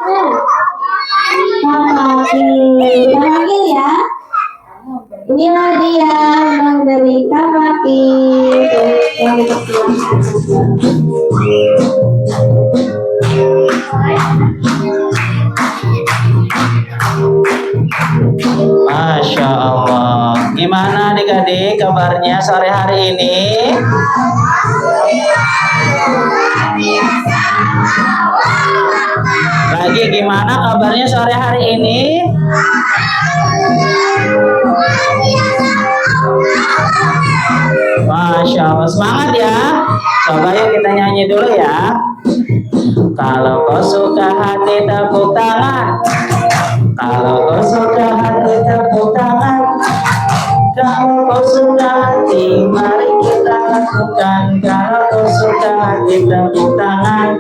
Kita panggil ya. Inilah dia memberi kabaki. Masya Allah. Gimana adik-adik kabarnya sore hari ini? Lagi gimana kabarnya sore hari ini? Masya Allah, semangat ya. Coba yuk kita nyanyi dulu ya. Kalau kau suka hati tepuk tangan. Kalau kau suka hati tepuk tangan. Kalau kau suka hati mari kita lakukan. Kalau kau suka hati tepuk tangan.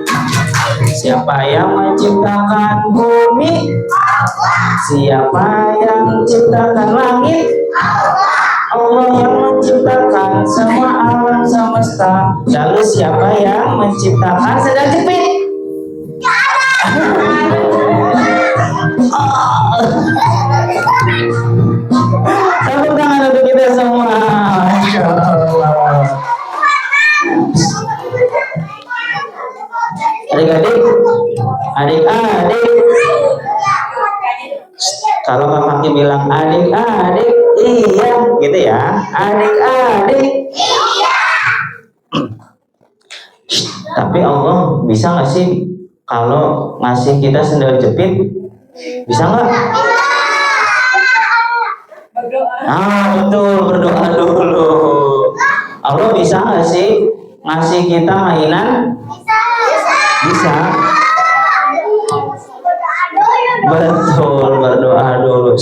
Siapa yang menciptakan bumi? Siapa yang menciptakan langit? Allah yang menciptakan semua alam semesta. Lalu siapa yang menciptakan sedang jepit? Tepuk tangan untuk kita semua. Masya Allah. Adik-adik, adik-adik. Kalau Kak Fakih bilang adik-adik, iya, gitu ya. Adik-adik. Tapi Allah bisa nggak sih kalau ngasih kita sendal jepit? Bisa nggak? Betul, berdoa dulu. Allah bisa nggak sih ngasih kita mainan? Bisa. Betul, berdoa dulu.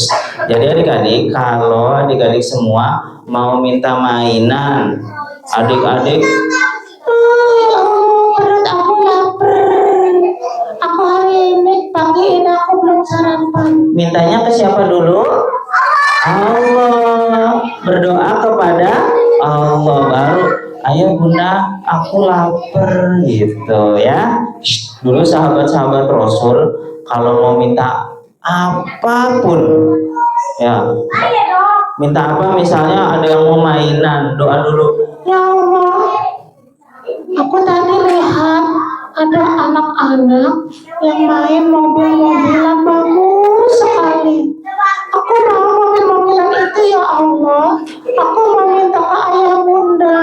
Jadi adik-adik, kalau adik-adik semua mau minta mainan, adik-adik, perut aku lapar, aku hari ini pagi ini aku belum sarapan. Mintanya ke siapa dulu? Allah. Berdoa kepada Allah, baru ayo bunda aku lapar gitu ya. Dulu sahabat-sahabat Rasul kalau mau minta apapun ya, minta apa, misalnya ada yang mau mainan, doa dulu, ya Allah, aku tadi lihat ada anak-anak yang main mobil-mobilan bagus sekali. Aku mau mobil-mobilan itu ya Allah. Aku mau minta ke ayah bunda.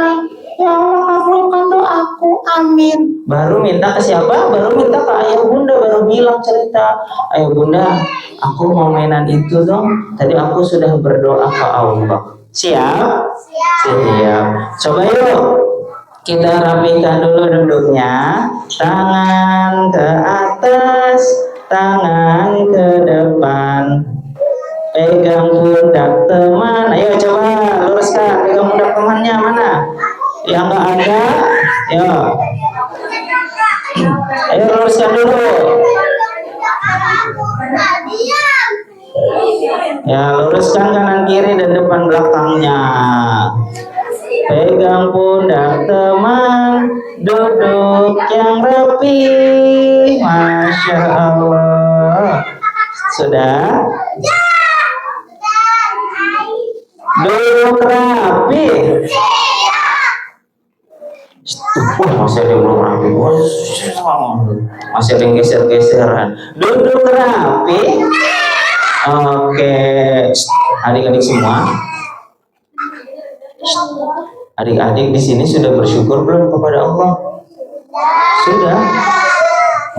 Ya Allah, kabulkan doaku, amin. Baru minta ke siapa? Baru minta ke ayah bunda, baru bilang cerita, ayah bunda, aku mau mainan itu dong. Tadi aku sudah berdoa ke Allah. Siap? Siap. Coba yuk kita rapikan dulu duduknya. Tangan ke atas, tangan ke depan. Pegang pundak teman. Ayo coba luruskan. Pegang pundak temannya mana? Yang nggak ada, ya. Ayo luruskan dulu. Ya, luruskan kanan kiri dan depan belakangnya. Pegang pundak teman, duduk yang rapi. Masya Allah. Sudah? Duduk rapi. Masih ada yang belum rapi. Masih ada yang geser-geseran. Duduk rapi. Oke. Adik-adik semua. Adik-adik di sini sudah bersyukur belum kepada Allah? Sudah.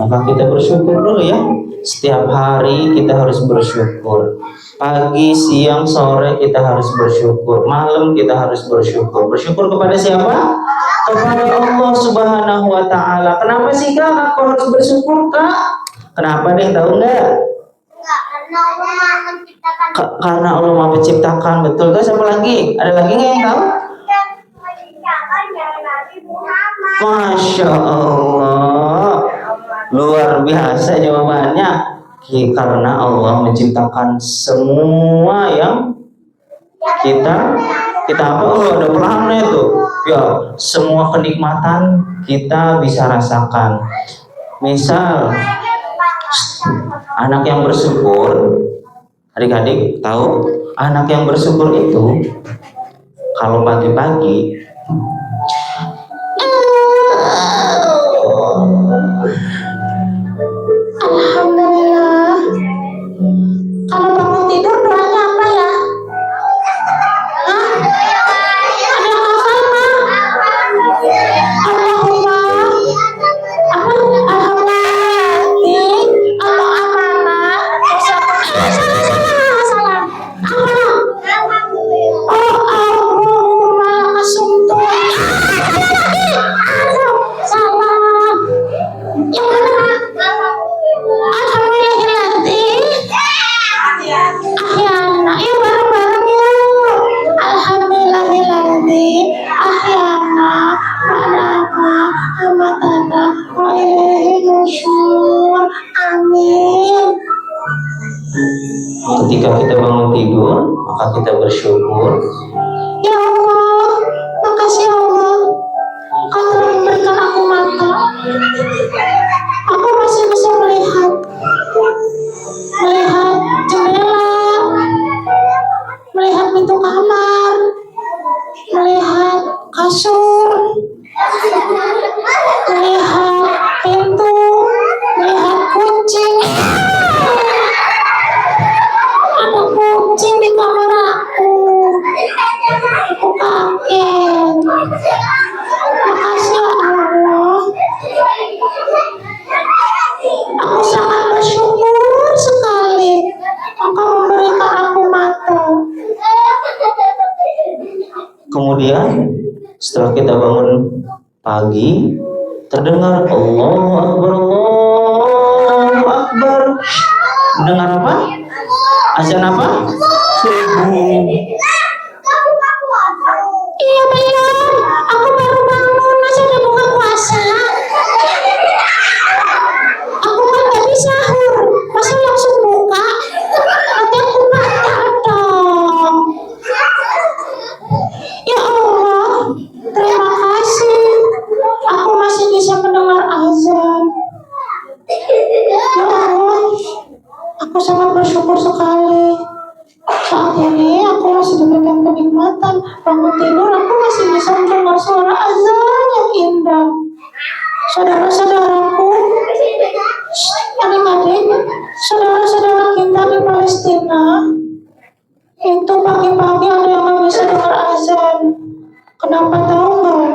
Maka kita bersyukur dulu ya. Setiap hari kita harus bersyukur. Pagi, siang, sore kita harus bersyukur. Malam kita harus bersyukur. Bersyukur kepada siapa? Kepada Allah Subhanahu wa Ta'ala. Kenapa sih Kak aku harus bersyukur Kak? Kenapa deh, tahu nggak? Karena Allah mau menciptakan. Betul Kak? Siapa lagi? Ada lagi nggak yang tahu? Masya Allah, luar biasa jawabannya. Karena Allah menciptakan semua yang kita apa? Oh, ada planet tuh. Ya, semua kenikmatan kita bisa rasakan. Misal Anak yang bersyukur, adik-adik tahu, anak yang bersyukur itu kalau pagi-pagi Alhamdulillah. Kalau bangun tidur doanya apa ya? Hah? Ada yang hafal mah? Allahumma apa? Alhamdulillah atau amanah? Salah. Apa? Oh, Allahumma asumtu. Salah. Yang mana? Ahyana, yuk bareng-bareng yuk. Alhamdulillahilladzi ahyana ba'dama amatana wa ilaihi nusyur. Amin. ketika kita bangun tidur, maka kita bersyukur. Ya Allah, makasih ya Allah, Kau telah memberikan aku mata. Aku masih bisa melihat jendela, melihat pintu kamar, melihat kasur, melihat pintu, melihat kucing. Ada kucing di kamar aku. Aku kaget. Makasih ya Allah. Aku sangat bersyukur sekali Engkau memberikan aku mata. Kemudian setelah kita bangun pagi, terdengar Allahu Akbar, Allahu Akbar. Dengar apa? Azan apa? Subuh. Iya belum, aku baru bangun, masa udah buka puasa? Aku kan gak bisa sahur, masa langsung buka? Nanti aku batal dong. Ya Allah, terima kasih. Aku masih bisa mendengar azan. Ya Allah, aku sangat bersyukur sekali. Saat ini aku masih diberikan kenikmatan bangun tidur, aku masih bisa mendengar suara azan yang indah. Saudara-saudaraku, adik-adik, saudara-saudara kita di Palestina, itu pagi-pagi ada yang nggak bisa dengar azan. Kenapa tahu nggak?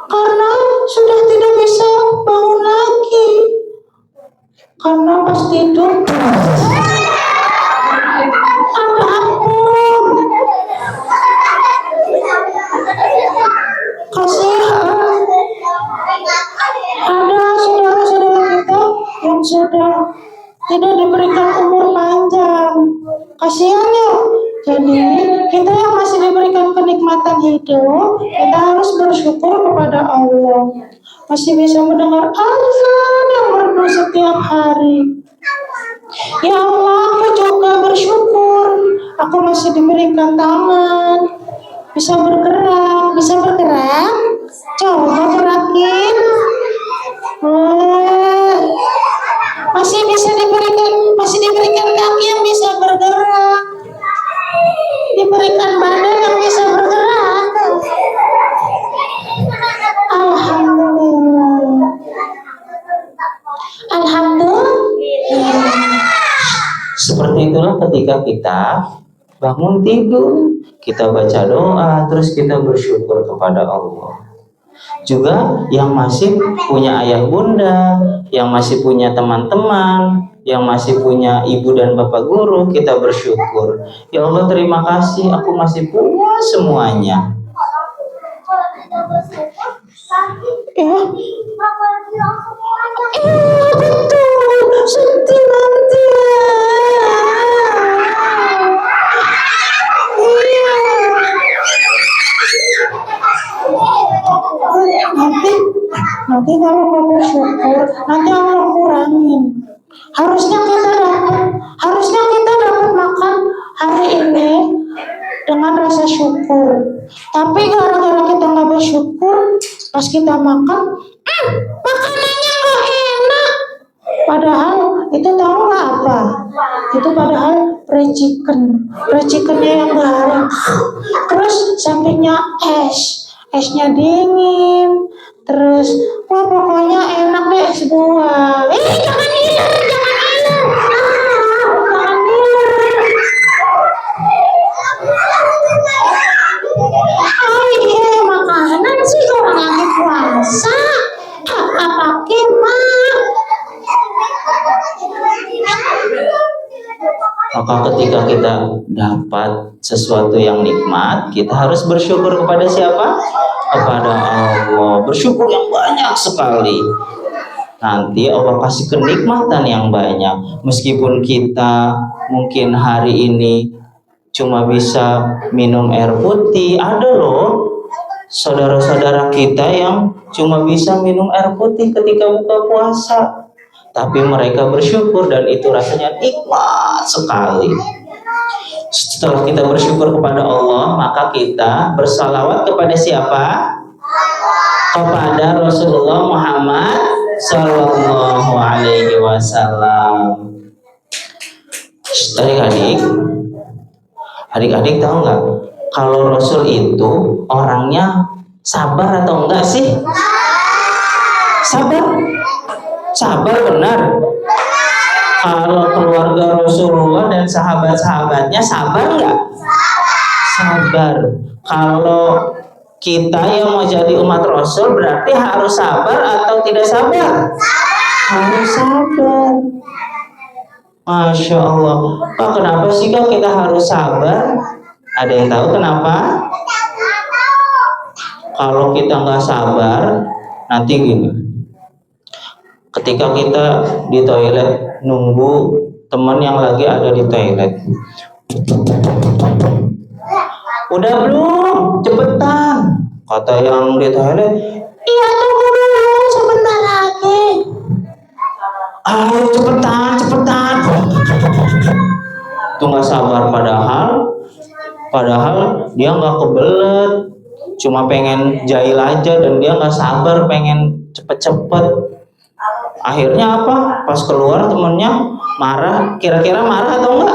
Karena sudah tidak bisa bangun lagi. Karena pas tidur ada ampun. Kasihan. Ada saudara-saudara kita yang sudah tidak diberikan umur panjang. Kasihan ya. Jadi kita yang masih diberikan kenikmatan hidup, kita harus bersyukur kepada Allah. Masih bisa mendengar azan yang merdu setiap hari. Ya Allah, aku juga bersyukur. Aku masih diberikan tangan, bisa bergerak, Coba gerakin. Masih diberikan kaki yang bisa bergerak, diberikan badan yang bisa bergerak. Alhamdulillah. Seperti itulah ketika kita bangun tidur, kita baca doa, terus kita bersyukur kepada Allah. Juga yang masih punya ayah bunda, yang masih punya teman-teman, yang masih punya ibu dan bapak guru, kita bersyukur. Ya Allah, terima kasih, aku masih punya semuanya. Betul, nanti kalau mau bersyukur, nanti Allah kurangin. Harusnya kita dapat makan hari ini dengan rasa syukur. Tapi gara-gara kita nggak bersyukur, pas kita makan, makanannya nggak enak. Padahal itu tahu nggak apa? Itu padahal fried chickennya yang garing. Terus sampingnya esnya dingin. Terus wah pokoknya enak deh es buah. Jangan ngiler, jangan ngiler. Jangan ngiler. Oh iya, makanan sih orang lagi puasa. Apakin mak. Maka ketika kita dapat sesuatu yang nikmat, kita harus bersyukur kepada siapa? Kepada Allah. Bersyukur yang banyak sekali. Nanti Allah kasih kenikmatan yang banyak. Meskipun kita mungkin hari ini cuma bisa minum air putih, ada loh saudara-saudara kita yang cuma bisa minum air putih ketika buka puasa. Tapi mereka bersyukur dan itu rasanya nikmat sekali. Setelah kita bersyukur kepada Allah, maka kita bersalawat kepada siapa? Kepada Rasulullah Muhammad Sallallahu Alaihi Wasallam. Adik-adik tahu nggak? Kalau Rasul itu orangnya sabar atau enggak sih? Sabar. Sabar benar. Kalau keluarga Rasulullah dan sahabat-sahabatnya sabar nggak? Sabar. Kalau kita yang mau jadi umat Rasul berarti harus sabar atau tidak sabar? Harus sabar. Masya Allah. Pak, kenapa sih kak kita harus sabar? Ada yang tahu kenapa? Kalau kita nggak sabar, nanti gini. Ketika kita di toilet nunggu teman yang lagi ada di toilet, udah belum? Cepetan, kata yang di toilet. Iya tunggu dulu sebentar lagi. Ayo cepetan. Itu nggak sabar, padahal dia nggak kebelet, cuma pengen jahil aja dan dia nggak sabar pengen cepet-cepet. Akhirnya apa? Pas keluar temennya marah. Kira-kira marah atau enggak?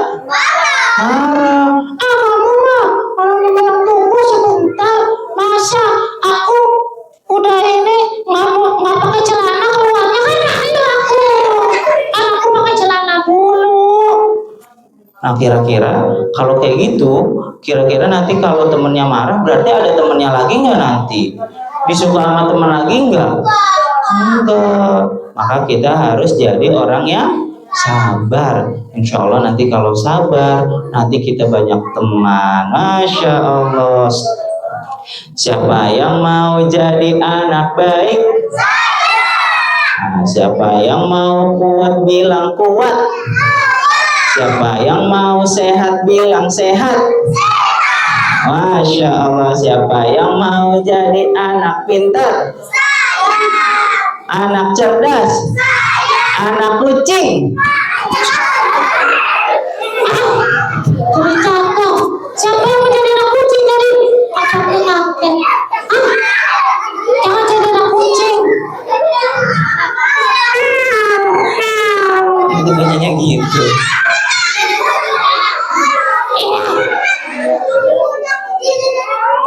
Marah. Kamu mah kalau dibilang tunggu sebentar, masa aku udah ini nggak pakai celana keluarnya kan aku pakai celana dulu. Nah kira-kira kalau kayak gitu, kira-kira nanti kalau temennya marah berarti ada temennya lagi nggak nanti? Disuka sama teman lagi nggak? Enggak. Maka kita harus jadi orang yang sabar. Insya Allah nanti kalau sabar, nanti kita banyak teman. Masya Allah. Siapa yang mau jadi anak baik? Nah, siapa yang mau kuat bilang kuat? Siapa yang mau sehat bilang sehat? Masya Allah. Siapa yang mau jadi anak pintar? Anak cerdas? Anak kucing? Jadi contoh, siapa yang mau jadi anak kucing jadi? Apa yakin? Jangan jadi anak kucing. Itu banyaknya gitu.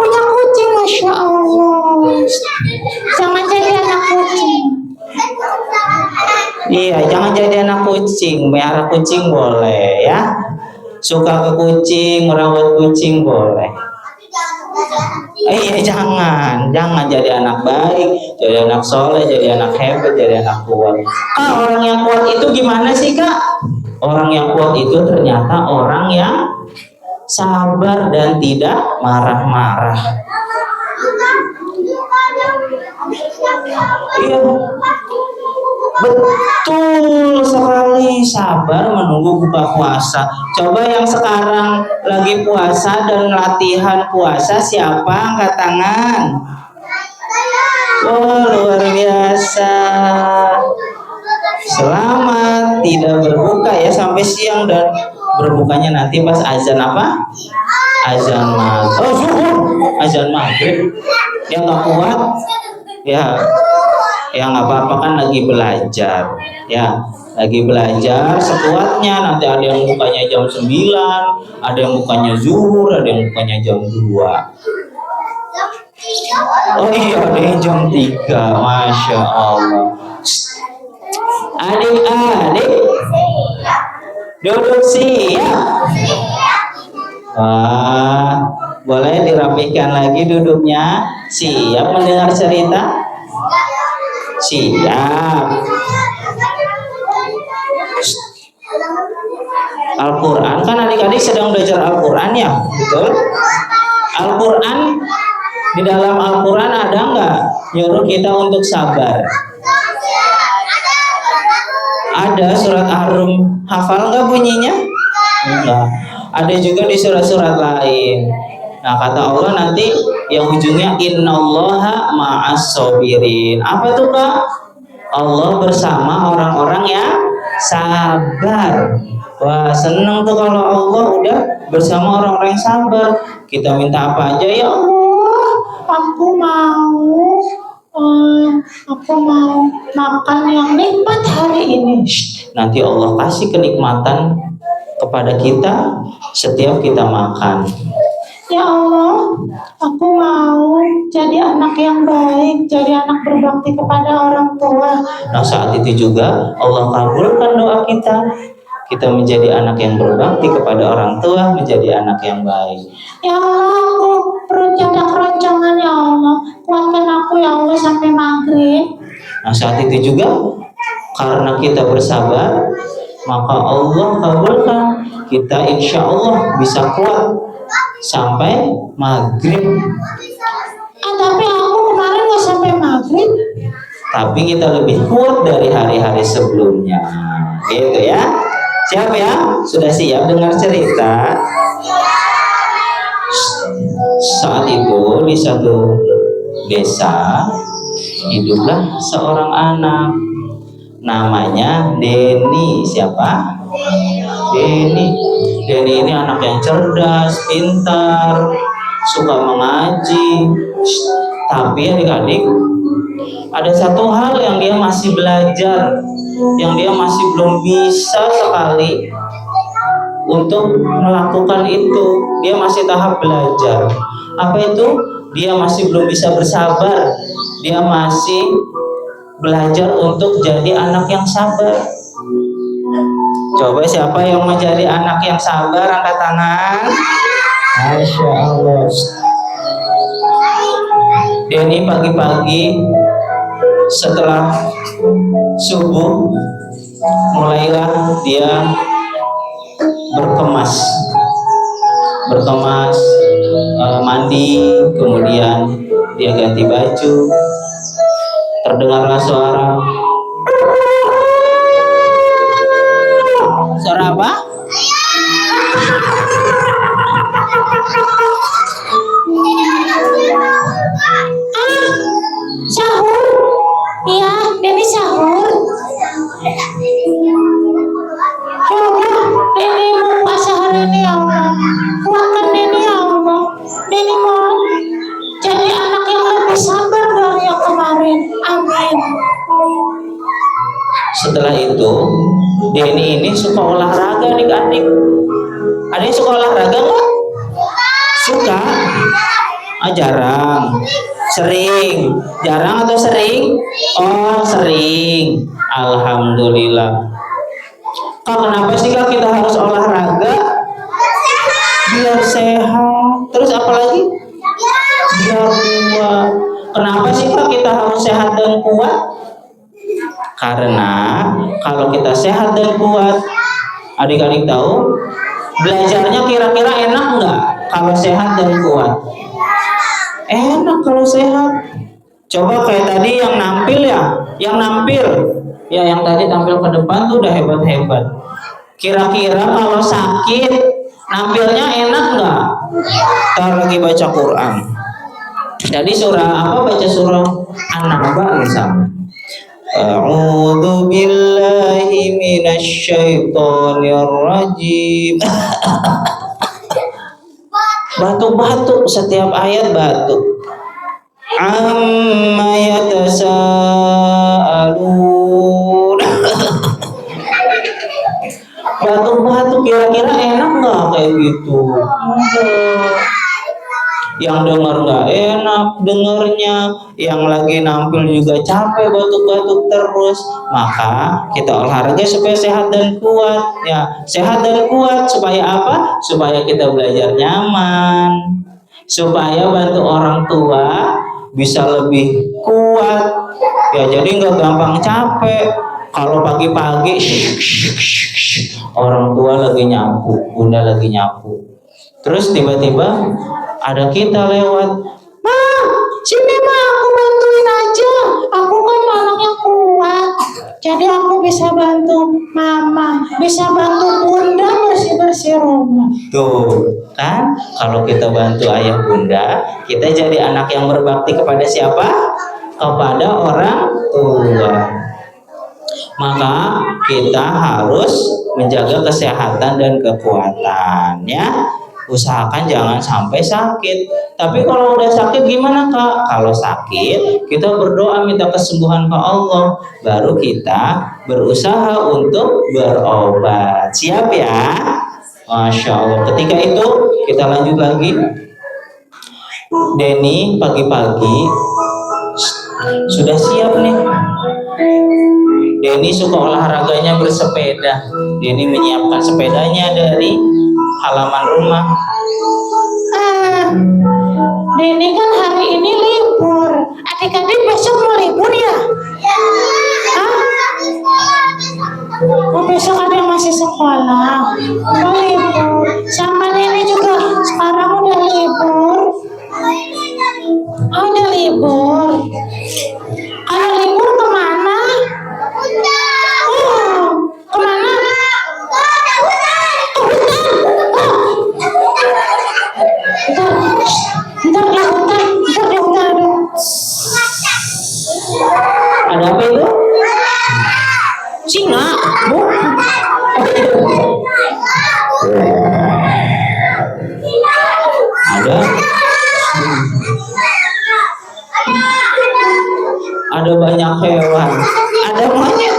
Punya kucing, Masya Allah. Jangan jadi anak kucing. Iya, jangan jadi anak kucing. Melihara kucing boleh ya. Suka ke kucing, merawat kucing boleh. Iya, jangan jadi anak baik, jadi anak soleh, jadi anak hebat, jadi anak kuat. Orang yang kuat itu gimana sih kak? Orang yang kuat itu ternyata orang yang sabar dan tidak marah-marah. Iya, betul sekali, sabar menunggu buka puasa. Coba yang sekarang lagi puasa dan latihan puasa, siapa angkat tangan? Oh, luar biasa. Selamat tidak berbuka ya sampai siang, dan berbukanya nanti pas azan apa? Azan maghrib. Oh, azan maghrib. Yang nggak kuat ya Ya nggak apa-apa kan lagi belajar, ya lagi belajar sekuatnya. Nanti ada yang bukanya jam 9, ada yang bukanya zuhur, ada yang bukanya jam 2. Oh iya, ada yang jam 3. Masya Allah. Adik-adik duduk siap. Wah, boleh dirapikan lagi duduknya. Siap mendengar cerita? Siap. Al-Quran kan adik-adik sedang belajar Al-Quran ya, betul? Al-Quran, di dalam Al-Quran ada nggak nyuruh kita untuk sabar? Ada surat Ar-Rum, hafal nggak bunyinya? Enggak. Ada juga di surat-surat lain. Nah kata Allah nanti yang ujungnya innallaha ma'as sabirin. Apa tuh Kak? Allah bersama orang-orang yang sabar. Wah seneng tuh kalau Allah udah bersama orang-orang yang sabar. Kita minta apa aja ya Allah. Aku mau makan yang nikmat hari ini. Nanti Allah kasih kenikmatan kepada kita setiap kita makan. Ya Allah, aku mau jadi anak yang baik, jadi anak berbakti kepada orang tua. Nah saat itu juga Allah kabulkan doa kita. Kita menjadi anak yang berbakti kepada orang tua, menjadi anak yang baik. Ya Allah, aku perut ada keroncongan ya Allah. Kuatkan aku ya Allah sampai maghrib. Nah saat itu juga karena kita bersabar, maka Allah kabulkan. Kita insya Allah bisa kuat sampai maghrib. Tapi aku kemarin nggak sampai maghrib. Tapi kita lebih kuat dari hari-hari sebelumnya. Gitu ya. Siap ya? Sudah siap dengar cerita? Saat itu di satu desa hiduplah seorang anak namanya Denny. Siapa? Denny. Denny ini anak yang cerdas, pintar, suka mengaji. Tapi adik-adik, ada satu hal yang dia masih belajar, yang dia masih belum bisa sekali untuk melakukan itu. Dia masih tahap belajar. Apa itu? Dia masih belum bisa bersabar. Dia masih belajar untuk jadi anak yang sabar. Coba siapa yang mau jadi anak yang sabar, angkat tangan. Masya Allah. Denny pagi-pagi setelah subuh mulailah dia berkemas, mandi, kemudian dia ganti baju. Terdengarlah suara apa? Sahur. Iya, Denny sahur. Ya Allah, Denny mau puasa hari ini ya Allah. Kuatkan Denny ya Allah. Denny mau jadi anak yang lebih sabar dari yang kemarin. Amin. Setelah itu Denny ini suka olahraga adik-adik. Ada yang suka olahraga nggak? Suka? Jarang. Sering. Jarang atau sering? Oh sering. Alhamdulillah. Kak kenapa sih Kak kita harus olahraga? Biar sehat. Terus apa lagi? Biar kuat. Kenapa sih Kak kita harus sehat dan kuat? Karena kalau kita sehat dan kuat, adik-adik tahu belajarnya kira-kira enak nggak kalau sehat dan kuat? Enak kalau sehat. Coba kayak tadi yang nampil ya, yang tadi tampil ke depan tuh udah hebat-hebat. Kira-kira kalau sakit nampilnya enak nggak? Ntar lagi baca Quran. Jadi baca surah An-Naba misalnya. A'udzu billahi minasyaitonir rajim. Batuk-batuk setiap ayat batuk. Amma yatasaalun. kira-kira enak nggak kayak gitu? Yang dengar nggak enak dengernya, yang lagi nampil juga capek batuk-batuk terus. Maka kita olahraga supaya sehat dan kuat, ya. Sehat dan kuat supaya apa? Supaya kita belajar nyaman, supaya bantu orang tua bisa lebih kuat, ya. Jadi nggak gampang capek. Kalau pagi-pagi orang tua lagi nyapu, bunda lagi nyapu, terus tiba-tiba ada kita lewat, "Ma, sini Ma, aku bantuin aja. Aku kan anaknya kuat. Jadi aku bisa bantu Mama, bisa bantu Bunda bersih-bersih rumah." Tuh, kan? Kalau kita bantu ayah bunda, kita jadi anak yang berbakti kepada siapa? Kepada orang tua. Maka kita harus menjaga kesehatan dan kekuatan, ya. Usahakan jangan sampai sakit. Tapi kalau udah sakit gimana Kak? Kalau sakit kita berdoa minta kesembuhan ke Allah, baru kita berusaha untuk berobat. Siap ya? Masya Allah. Ketika itu kita lanjut lagi. Denny pagi-pagi sudah siap nih. Denny suka olahraganya bersepeda. Denny menyiapkan sepedanya dari halaman rumah. Denny kan hari ini libur. Adik-adik besok mau libur ya? Oh, besok ada yang masih sekolah. Oh, libur. Sama Denny juga sekarang udah libur. Oh, udah libur. Kalau libur kemana? Oh, kemana? Ntar di hutan dong. Ada apa itu? Singa, Bu. Ada banyak hewan. Ada monyet.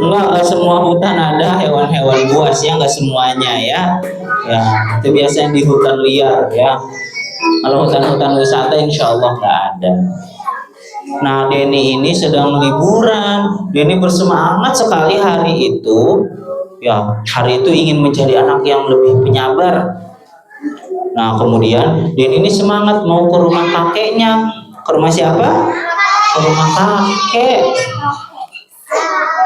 Enggak semua hutan ada hewan-hewan buas ya, enggak semuanya ya. Ya, itu biasanya di hutan liar ya. Kalau hutan-hutan wisata insya Allah nggak ada. Nah, Denny ini sedang liburan. Denny bersemangat sekali hari itu. Ya, hari itu ingin menjadi anak yang lebih penyabar. Nah, kemudian Denny ini semangat mau ke rumah kakeknya. Ke rumah siapa? Ke rumah kakek.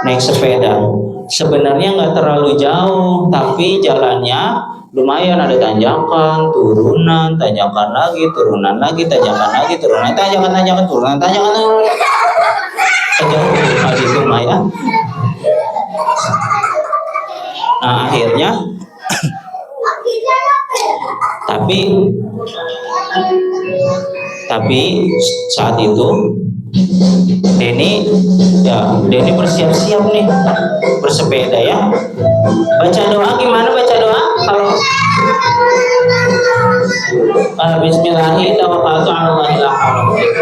Naik sepeda. Sebenarnya nggak terlalu jauh, tapi jalannya lumayan, ada tanjakan, turunan, tanjakan lagi, turunan lagi, tanjakan lagi, turunan, tanjakan, turunan, tanjakan, tanjakan gitu Maya. Nah, akhirnya tapi saat itu Denny bersiap-siap nih bersepeda ya. Baca doa gimana baca doa? Kalau Bismillahirrahmanirrahim tawakkaltu 'ala Allahi la haula wa la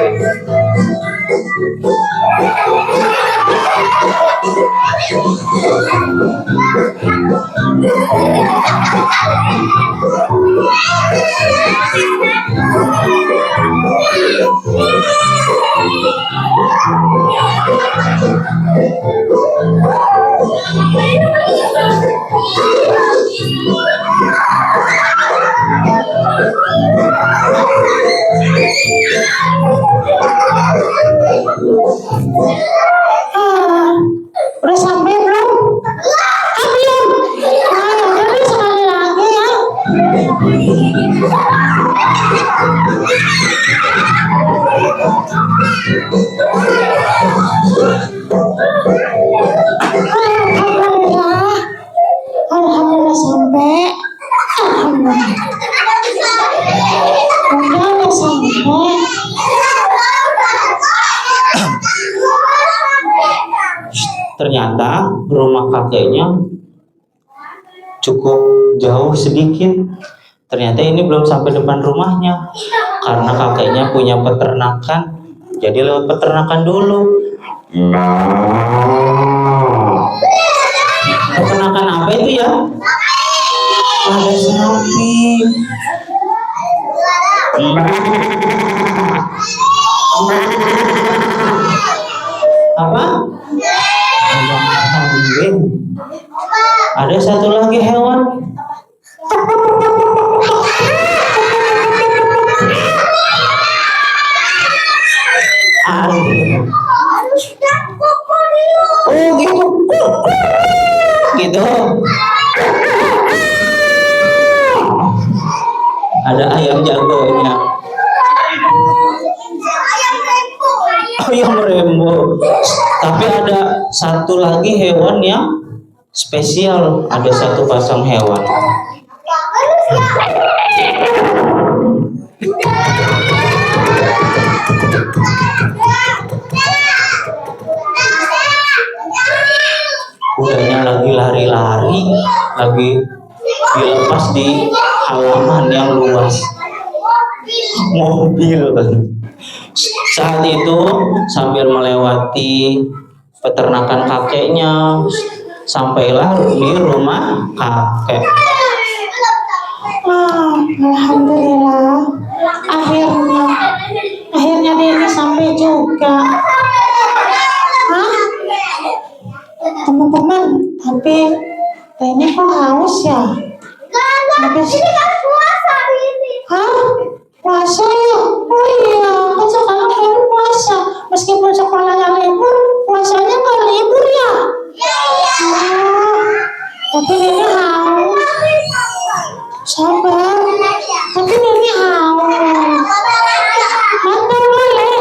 udah sampai belum? Belum. Udah sekali lagi ya. Alhamdulillah sampai. Udah sampai. Ternyata rumah kakeknya cukup jauh sedikit. Ternyata ini belum sampai depan rumahnya. Karena kakeknya punya peternakan, jadi lewat peternakan dulu. Peternakan apa itu ya? Ada sapi. Apa? Ayam kambing. Ada satu lagi hewan. Oh gitu. Gitu. Ada ayam jagonya. Ayam rembo. Tapi ada satu lagi hewan yang spesial. Ada satu pasang hewan. Kudanya lagi lari-lari, lagi dilepas di halaman yang luas. Mobil. Saat itu sambil melewati peternakan kakeknya, sampailah di rumah kakek. Alhamdulillah, akhirnya Denny sampai juga. Teman-teman, tapi Denny kok haus ya? Habis puasa ya? Oh iya, kan sekarang baru puasa. Meskipun sekolahnya libur, puasanya nggak libur ya? Tapi Denny haus. Sabar, tapi Denny haus. Makan boleh.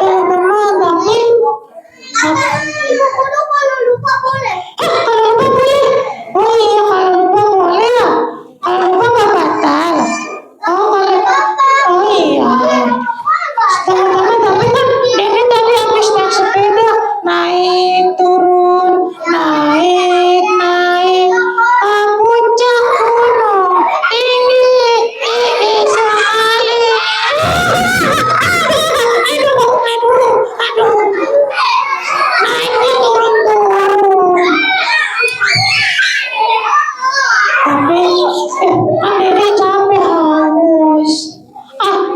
Teman-teman, tapi kalau lupa boleh. Oh iya, kalau lupa boleh ya. Kalau lupa nggak batal. Oh iya. Teman-teman, tapi kan Denny tadi habis naik sepeda, naik turun, naik. Puncak gunung tinggi sekali. Aduh. Naiknya turun. Tapi Denny capek haus.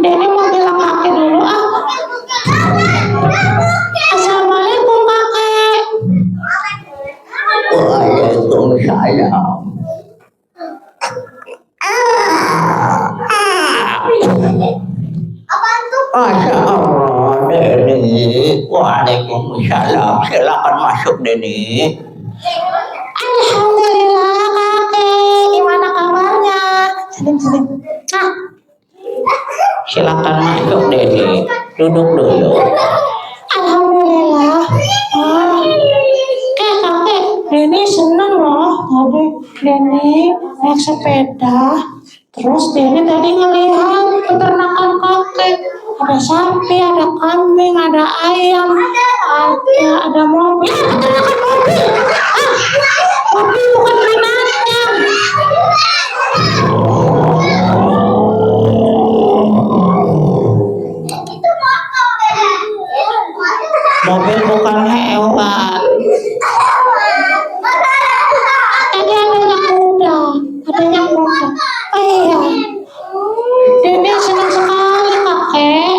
Denny mau bilang kakek dulu. Assalamualaikum kakek. Waalaikumsalam. Masya Allah, Denny. Waalaikumsalam. Silakan masuk, Denny. Alhamdulillah kakek, gimana kabarnya? Sering. Silakan masuk, Denny. Duduk dulu. Alhamdulillah. Kakek, Denny seneng loh. Tadi Denny naik sepeda. Terus Denny tadi ngelihat peternakan kakek. Ada sapi, ada kambing, ada ayam, ada mobil. Peternakan mobil. Mobil bukan binatang. Mobil bukan hewan. Tadi ada yang muda. Oh iya. Denny senang sekali kakek.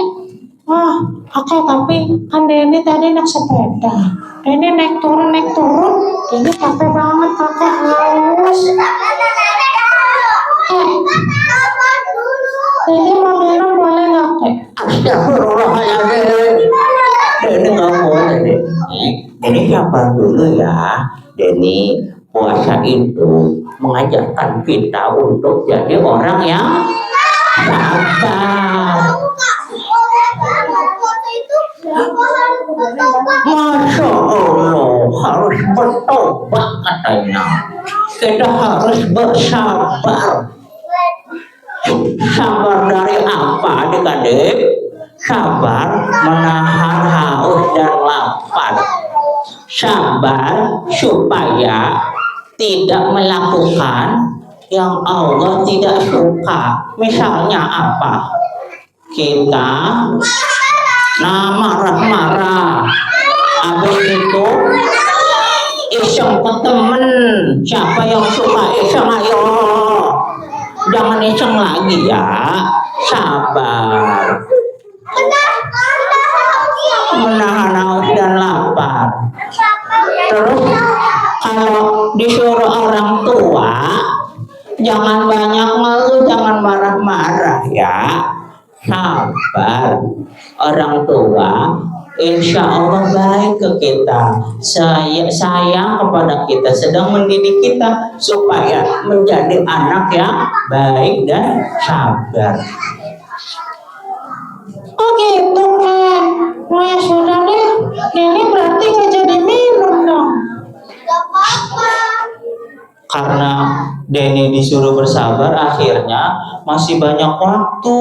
Kakek, tapi kan Denny tadi naik sepeda. Denny naik turun. Denny capek banget kakek, haus. Denny mau minum boleh nggak kek? Astagfirullahaladzim. Denny nggak boleh, Denny sabar dulu ya. Denny, puasa itu mengajarkan kita untuk jadi orang yang sabar. Masya Allah, harus bertobat katanya. Kita harus bersabar. Sabar dari apa, adik-adik? Sabar menahan haus dan lapar. Sabar supaya tidak melakukan yang Allah tidak suka. Misalnya apa? Kita marah-marah, habis itu iseng ke temen. Siapa yang suka iseng, ayo jangan iseng lagi ya, sabar, menahan haus dan lapar. Terus kalau disuruh orang tua, jangan banyak ngeluh, jangan marah-marah ya, sabar. Orang tua insya Allah baik ke kita, sayang kepada kita, sedang mendidik kita supaya menjadi anak yang baik dan sabar. Oh gitu kan. Oh ya sudah deh. Ini berarti nggak jadi minum dong. Karena Denny disuruh bersabar, akhirnya masih banyak waktu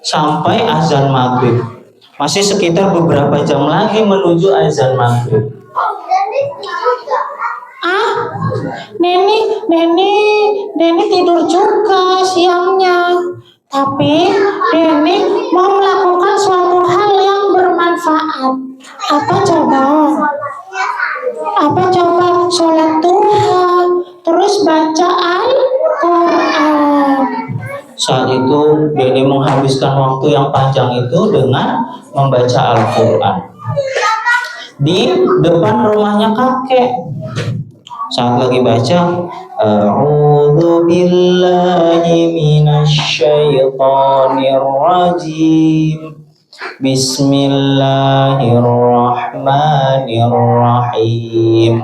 sampai azan maghrib. Masih sekitar beberapa jam lagi menuju azan maghrib. Neni tidur juga siangnya. Tapi Neni mau melakukan suatu hal yang bermanfaat. Apa coba? Sholat duha, terus baca Al-Quran. Saat itu Denny menghabiskan waktu yang panjang itu dengan membaca Al-Quran di depan rumahnya kakek. Saat lagi baca, A'udzu billahi minasyaitonir rajim. Bismillahirrahmanirrahim.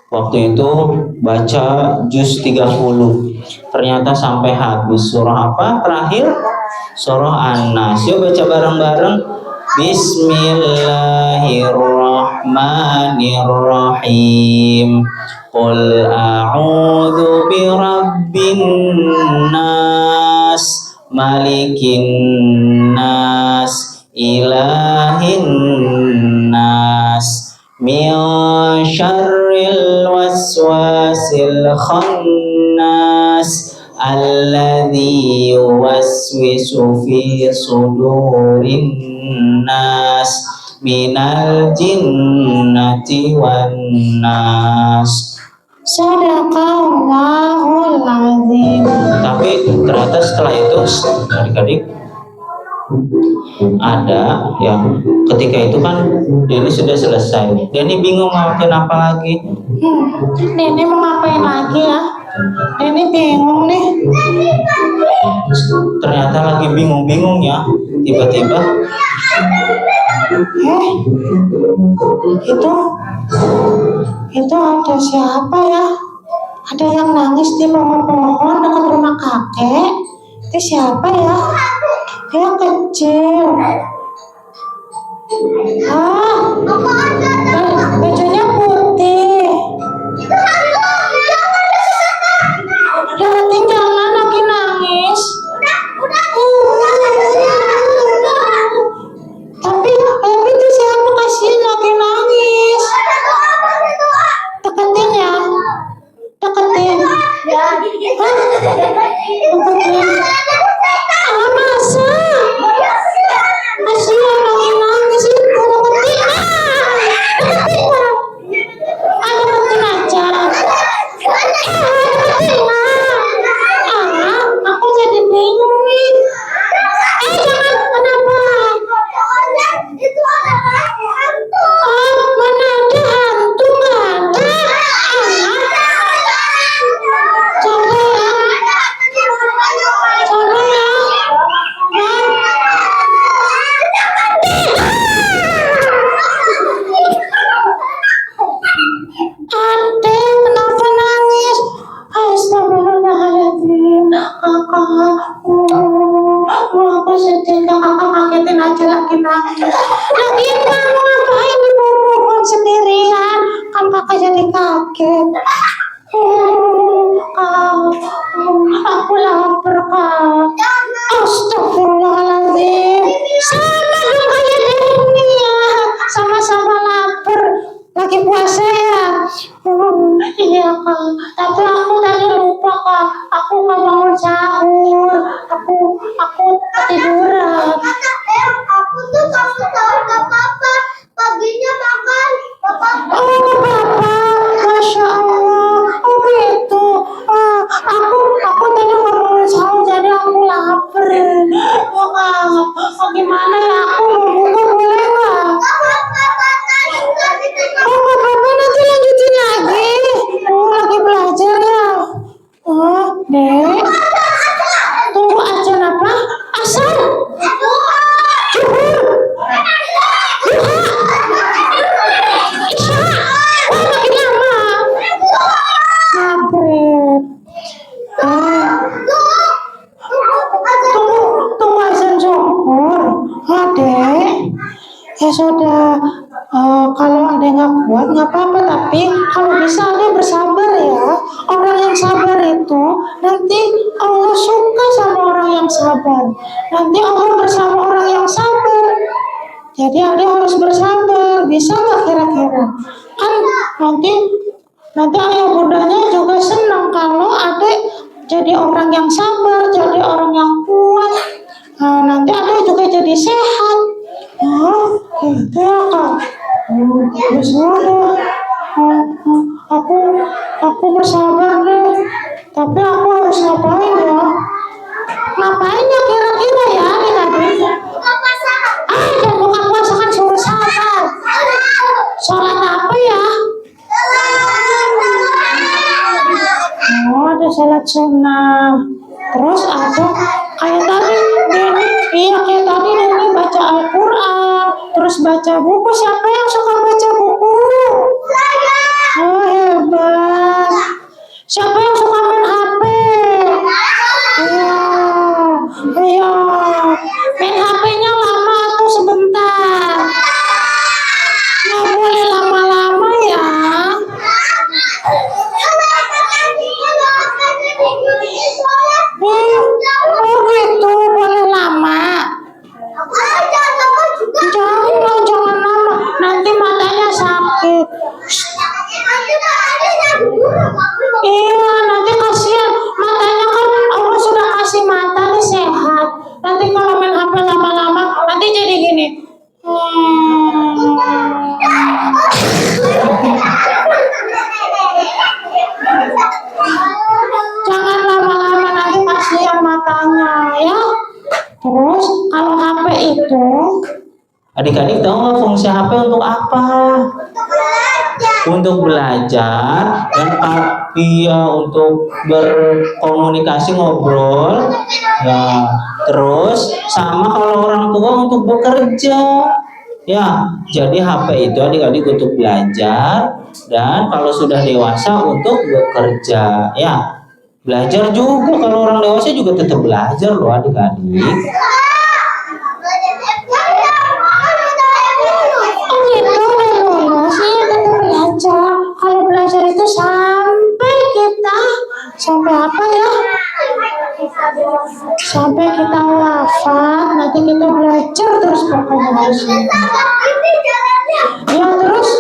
Waktu itu baca juz 30. Ternyata sampai habis. Surah apa terakhir? Surah An-Nas. Yuk baca bareng-bareng. Bismillahirrahmanirrahim. Qul a'udzu birabbin nas, malikin nas, ilahin nas, min syarril waswasil khannas, alladzi yuwaswisu fi sudurin nas, minal jinnati wan nas. Sadaqallahul azim. Tapi ternyata setelah itu adik-adik ada yang ketika itu kan Denny sudah selesai. Denny bingung mau ngelakuin apa lagi. Neni mau ngapain lagi ya? Neni bingung nih. Ternyata lagi bingung-bingungnya, tiba-tiba itu ada siapa ya? Ada yang nangis di pohon-pohon dekat rumah kakek. Itu siapa ya? Dia kecil. Bajunya putih. Jangan jangan lagi nangis. Tapi itu siapa, kasihan lagi nangis. Deketin ya. Deketin. Masa? Kasihan lagi nangis itu. Deketin aja. Aku jadi bingung nih. Jangan, kenapa? Mana ada hantu, nggak ada. Coba ya. Ade, kenapa nangis? Astagfirullahaladzim, kakak. Aku sedih, kakak kagetin aja lagi nangis. Lagi kamu ngapain di pohon sendirian? Kan kakak jadi kaget. Aku lapar, kak. Astagfirullahaladzim. Sama dong kayak Denny ya. Sama-sama lapar. Lagi puasa ya. aku nggak bangun sahur. Aku ketiduran. Aku tuh kasih tahu ke papa paginya makan papa. Oh, nggak apa-apa. Masya Allah. Oh gitu. Aku tadi nggak bangun sahur, jadi aku lapar. Gimana ya? Aku mau buka boleh nggak? Oh, nggak apa-apa, nanti lanjutin lagi. Oh, lagi belajar ya. Oh, Dek. Tunggu ajan apa? Asar. Zuhur. Duha. Isya. Wah, makin lama. Maghrib. Tunggu azan zuhur. Dek. Ya sudah. Kalau ada yang nggak kuat nggak apa-apa, tapi kalau bisa ada bersabar ya. Orang yang sabar itu nanti Allah suka sama orang yang sabar. Nanti Allah bersama orang yang sabar. Jadi adik harus bersabar. Bisa nggak kira-kira? Kan nanti ayah bundanya juga senang kalau adik jadi orang yang sabar, jadi orang yang kuat. Nanti adik juga jadi sehat. Gitu ya Kak. Ya sudah. Aku bersabar deh. Tapi aku harus ngapain ya? Ngapain ya kira-kira ya adik-adik? Jangan buka puasa kan suruh sabar. Sholat apa ya? Oh, ada sholat sunnah. Terus ada kayak tadi kayak tadi Deni baca Al-Quran. Terus baca buku. Siapa yang suka baca buku? Oh, hebat. Siapa yang suka main HP? Ayo. Main HP-nya lama atau sebentar? Nggak boleh lama-lama ya. Oh gitu, boleh lama. Jangan lama. Nanti matanya sakit. Iya, nanti kasihan. Matanya kan Allah sudah kasih mata nih sehat. Nanti kalau main HP lama-lama, nanti jadi gini. Jangan lama-lama, nanti kasihan matanya ya. Terus kalau HP itu, Adik-adik tahu nggak fungsi HP untuk apa? Untuk belajar dan untuk berkomunikasi, ngobrol. Ya, terus sama kalau orang tua untuk bekerja. Ya, jadi HP itu adik-adik untuk belajar dan kalau sudah dewasa untuk bekerja. Ya, belajar juga kalau orang dewasa juga tetap belajar loh adik-adik. Kalau belajar itu sampai apa ya? Sampai kita wafat, nanti kita belajar terus pokoknya harus. Ya terus,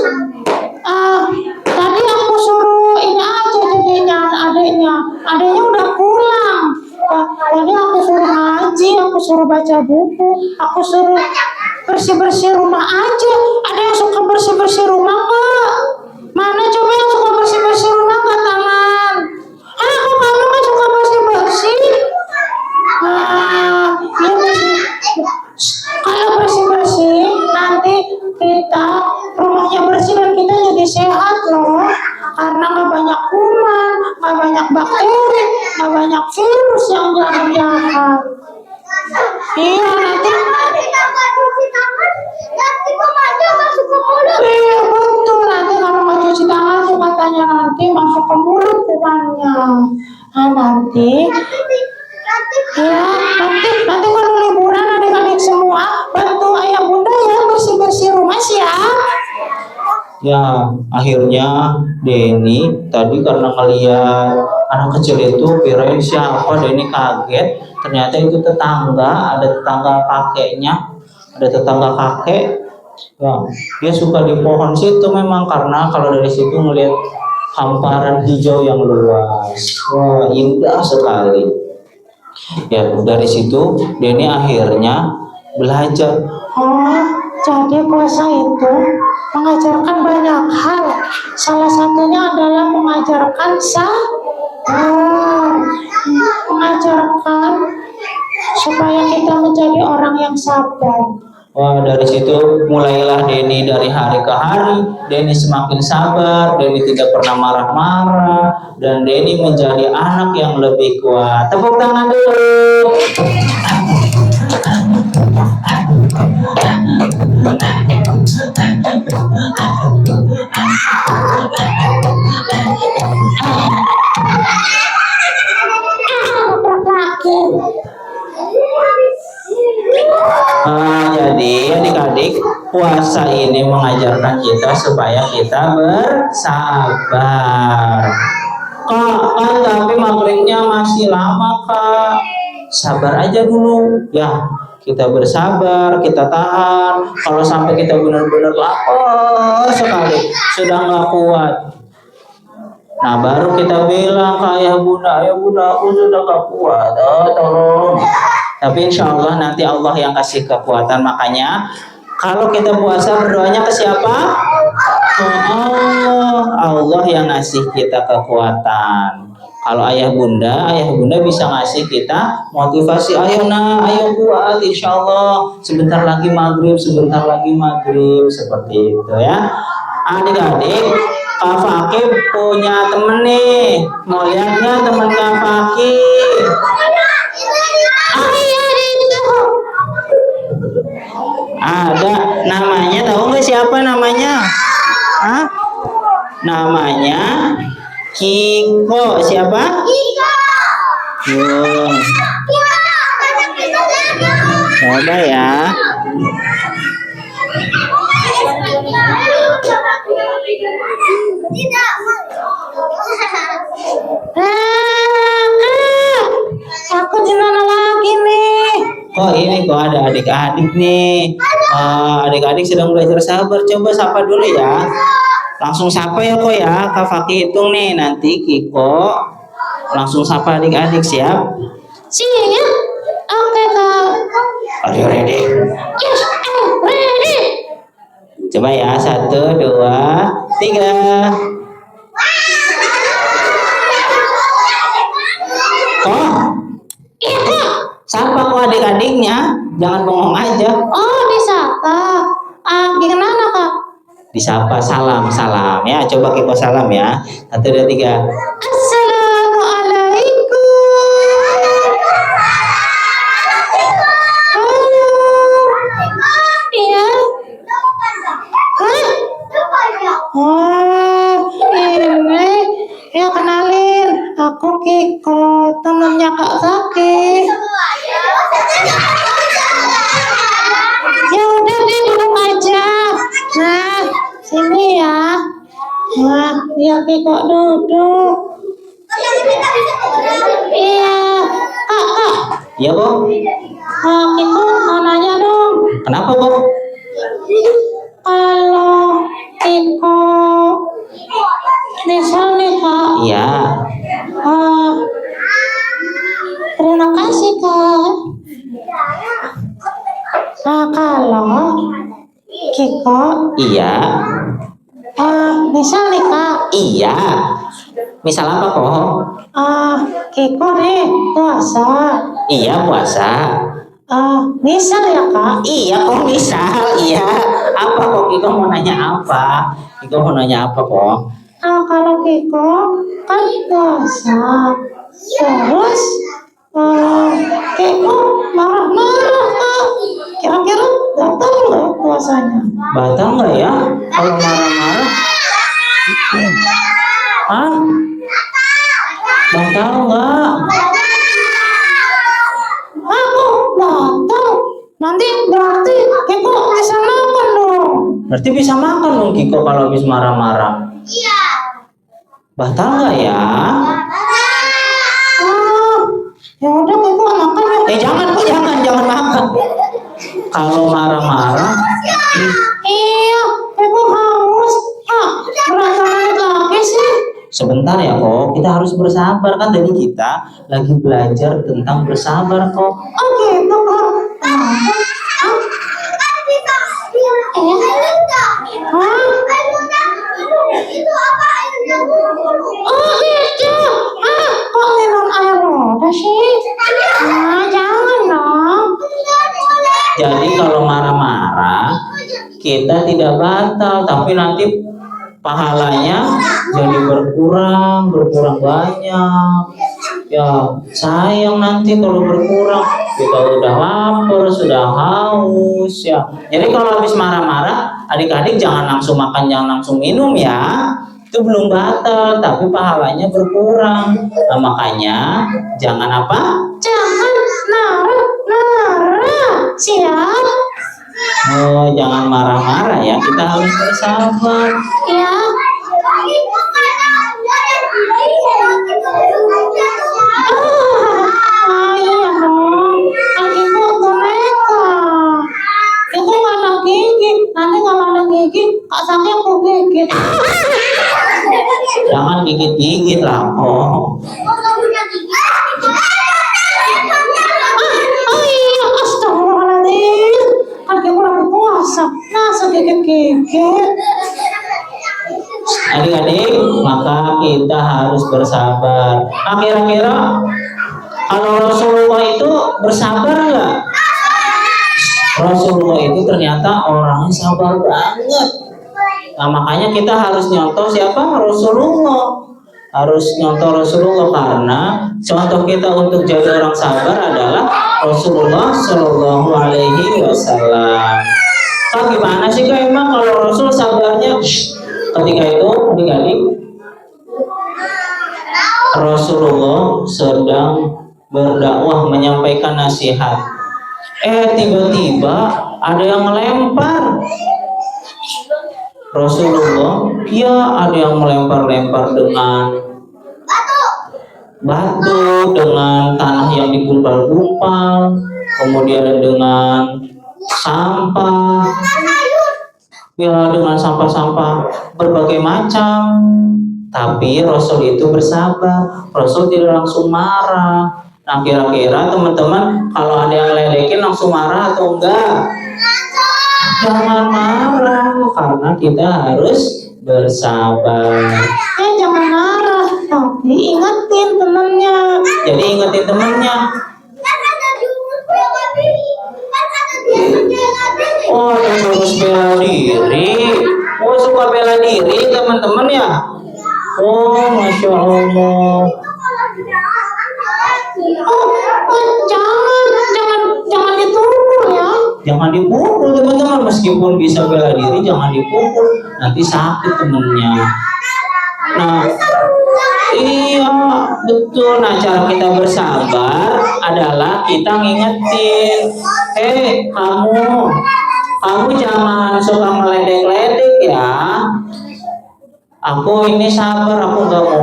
tadi aku suruh ini aja jadinya adiknya udah pulang. Tadi aku suruh ngaji, aku suruh baca buku, aku suruh bersih-bersih rumah aja. Ada yang suka bersih-bersih rumah nggak? Mana coba yang suka bersih-bersih rumah nggak tangan? Kok kamu nggak suka bersih-bersih? Ya bersih. Kalau bersih-bersih nanti kita rumahnya bersih dan kita jadi sehat loh. Karena nggak banyak kuman, nggak banyak bakteri, nggak banyak virus yang jahat. Iya nanti iya betul, nanti kalau nggak cuci tangan tuh katanya nanti masuk ke mulut kumannya. Nanti kalau liburan adik-adik semua bantu ayah bunda ya bersih-bersih rumah siap. Ya, akhirnya Denny tadi karena ngeliat anak kecil itu kirain siapa, Denny kaget. Ternyata itu tetangga, ada tetangga kakeknya, ada tetangga kakek. Ya, dia suka di pohon situ memang karena kalau dari situ ngeliat hamparan hijau yang luas. Wah, indah sekali. Ya, dari situ Denny akhirnya belajar. Oh, jadi puasa itu mengajarkan banyak hal. Salah satunya adalah mengajarkan sabar, mengajarkan supaya kita menjadi orang yang sabar. Wah, dari situ mulailah Denny dari hari ke hari. Denny semakin sabar, Denny tidak pernah marah-marah, dan Denny menjadi anak yang lebih kuat. Tepuk tangan dulu. Jadi adik-adik, puasa ini mengajarkan kita supaya kita bersabar. Kak, kan tapi maghribnya masih lama, Kak. Sabar aja dulu, ya. Kita bersabar, kita tahan. Kalau sampai kita benar-benar lapar sekali, sudah nggak kuat, nah baru kita bilang ke ayah bunda, aku sudah gak kuat, tolong. Tapi insya Allah nanti Allah yang kasih kekuatan. Makanya kalau kita puasa berdoanya ke siapa? Ke Allah. Allah yang ngasih kita kekuatan. Kalau ayah bunda bisa ngasih kita motivasi. Ayo nak, ayo kuat, insya Allah sebentar lagi maghrib, seperti itu ya. Adik-adik, Kak Fakih punya temen nih. Mau lihat nggak teman Kak Fakih? Ada, namanya tahu nggak siapa namanya? Hah? Namanya Kiko. Siapa? Kiko. Coba ya. Aku di mana lagi nih? Oh ini kok ada adik-adik nih. Adik-adik sedang belajar sabar. Coba sapa dulu ya. Langsung sapa ya kok ya. Kak Fakih hitung nih. Nanti Kiko langsung sapa adik-adik. Siap? Siap. Oke Kak. Are you ready? Yes, I'm ready. Coba ya. 1, 2, 3. Kok? Iya Kak. Sapa kok adik-adiknya. Jangan bengong aja. Oh disapa. Gimana Kak? Disapa, salam ya. Coba Kiko salam ya. 1, 2, 3. Assalamualaikum. Halo. Iya. Hah? Oh, ini ya kenalin. Aku Kiko, temennya Kak Fakih. Ya udah deh duduk aja. Nah, sini ya. Nah, biar Kiko duduk. Iya, Kak. Iya kok. Kiko mau nanya dong. Kenapa kok? Kalau Kiko misal nih Kak. Iya. Terima kasih Kak. Nah kalau Kiko Iya. misal nih Kak. Iya. Misal apa kok? Kiko nih puasa. Iya puasa. Misal ya Kak. Iya kok misal. Iya. Apa kok Kiko mau nanya apa? Kiko mau nanya apa kok? Kalau Kiko kan puasa. Terus Kiko marah-marah Kak. Kira-kira batal nggak puasanya? Batal nggak ya? Kalau marah-marah? Hah? Batal nggak? Aku batal. Nanti berarti Kiko bisa makan dong. Berarti bisa makan dong Kiko kalau habis marah-marah. Iya. Batal nggak ya? Ya udah Kiko makan ya. Jangan makan. Kalau marah-marah, Iya, Kiko haus. Berapa menit lagi sih? sebentar ya kok, kita harus bersabar kan, tadi kita lagi belajar tentang bersabar kok. Oh gitu kok. Itu apa airnya bulu? Oh gitu. Kok minum air muda sih? Jangan dong. Jadi kalau marah-marah kita tidak batal, tapi nanti pahalanya jadi berkurang banyak. Ya sayang nanti kalau berkurang, kita udah lapar, sudah haus ya. Jadi kalau habis marah-marah, adik-adik jangan langsung makan, jangan langsung minum ya. Itu belum batal, tapi pahalanya berkurang. Nah, makanya jangan apa? Jangan marah. Siap? Oh, jangan marah-marah ya. Kita harus bersabar. Ya. Iya dong. Kan ibu boneka. Ibu nggak ada gigi. Nanti kalau ada gigi, Kak Sakti aku gigit. Jangan gigit-gigit lah. Oh. Oh iya, astagfirullahaladzim. Kan ibu lagi puasa. Masa gigit-gigit? Adik-adik, maka kita harus bersabar. Nah, kira-kira kalau Rasulullah itu bersabar nggak? Rasulullah itu ternyata orangnya sabar banget. Nah, makanya kita harus nyontoh siapa? Rasulullah. Harus nyontoh Rasulullah karena contoh kita untuk jadi orang sabar adalah Rasulullah Shallallahu Alaihi Wasallam. Kak, gimana sih Kak emang kalau Rasul sabarnya? Ketika itu adik-adik, Rasulullah sedang berdakwah menyampaikan nasihat. Tiba-tiba ada yang melempar. Rasulullah, ya ada yang melempar-lempar dengan batu, dengan tanah yang digumpal-gumpal, kemudian dengan sampah. Ya dengan sampah-sampah berbagai macam. Tapi Rasul itu bersabar. Rasul tidak langsung marah. Nah, kira-kira teman-teman kalau ada yang ledekin langsung marah atau enggak? Jangan marah karena kita harus bersabar. Jangan marah, tapi ingetin temennya. Jadi ingetin temennya. Oh, harus bela diri. Oh, suka bela diri teman-teman ya. Oh, masya Allah. Jangan dipukul ya. Jangan dipukul teman-teman, meskipun bisa bela diri jangan dipukul, nanti sakit temennya. Nah, iya betul. Nah, cara kita bersabar adalah kita ngingetin, kamu jangan suka meledek-ledek ya. Aku ini sabar, aku nggak mau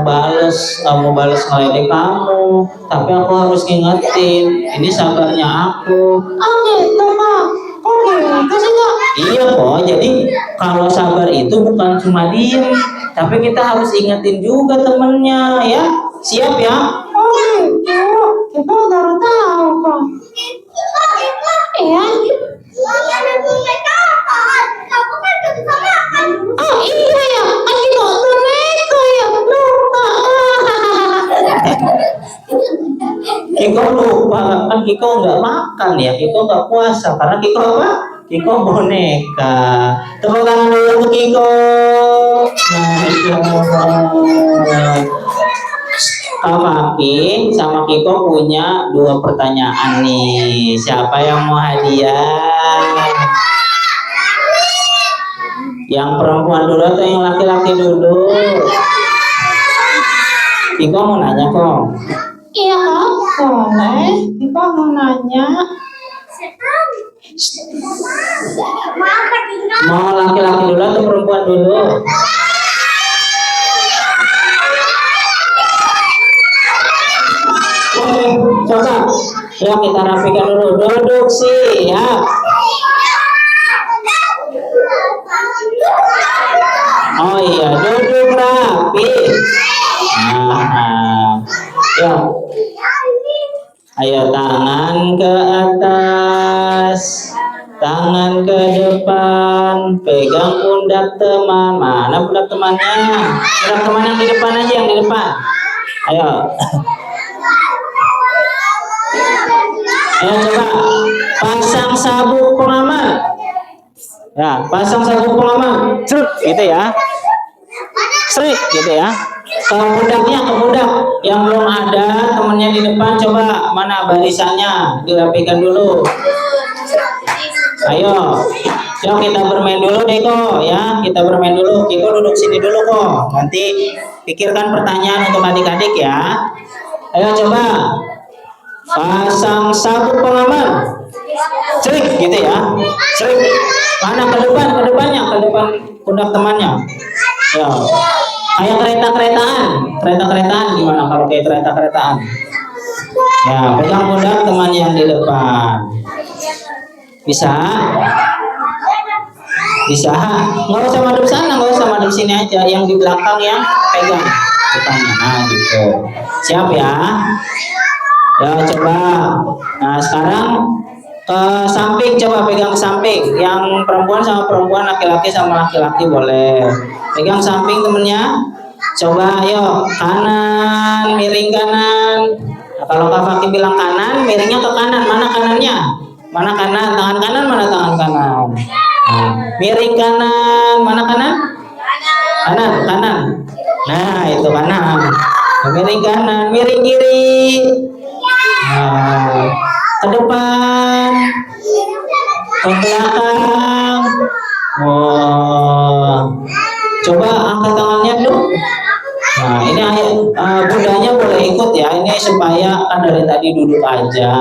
bales ngeledek kamu, tapi aku harus ngingetin, ini sabarnya aku. Oh gitu Kak. Oh gitu sih Kak. Iya kok, jadi kalau sabar itu bukan cuma diem, tapi kita harus ingetin juga temennya ya. Siap ya? Oh gitu. Kita baru tahu Kak. Iya. Oh iya ya, kan kita boneka ya, lupa. Kiko lupa, kan Kiko nggak makan ya, Kiko nggak puasa karena Kiko apa? Kiko boneka. Tepuk tangan dulu untuk Kiko. Masya Allah. Kak Faki sama Kiko punya 2 pertanyaan nih. Siapa yang mau hadiah? Yang perempuan dulu atau yang laki-laki dulu? Kiko mau nanya kok. Iya Kak, boleh. Kita mau nanya. Mau laki-laki dulu atau perempuan dulu? Oke, coba. Ya kita rapikan dulu. Duduk sih ya. Oh iya, duduk rapi. Ya. Ayo tangan ke atas, tangan ke depan, pegang pundak teman. Mana pundak temannya? Pundak teman yang di depan aja, yang di depan. Ayo. Ayo coba pasang sabuk pengaman. Ya, pasang sabuk pengaman. Cerut, gitu ya. Serik, gitu ya. Ke pundak yang belum ada temennya di depan, coba mana barisannya dirapikan dulu. Ayo, yuk kita bermain dulu deh kok ya, kita bermain dulu. Kiko duduk sini dulu kok. Nanti pikirkan pertanyaan untuk adik-adik ya. Ayo coba pasang sabuk pengaman. Cerik gitu ya. Cerik. Mana ke depannya, ke depan pundak temannya. Ya. Kayak kereta-keretaan gimana kalau kayak kereta-keretaan? Ya, pegang pundak teman yang di depan. Bisa? Bisa? Nggak usah madep sana, nggak usah madep sini aja. Yang di belakang yang pegang depannya. Nah, gitu. Siap ya? Ya, coba. Nah, sekarang ke samping, coba pegang ke samping. Yang perempuan sama perempuan, laki-laki sama laki-laki boleh. Pegang samping temennya. Coba ayo kanan, miring kanan. Nah, kalau Kak Fakih bilang kanan, miringnya ke kanan. Mana kanannya? Mana kanan? Tangan kanan, mana tangan kanan? Nah, miring kanan, mana kanan? Kanan. Nah, itu kanan. Miring kanan, miring kiri. Nah, ke depan, ke belakang. Coba angkat tangannya dulu. Nah, ini bundanya boleh ikut ya. Ini supaya kan dari tadi duduk aja.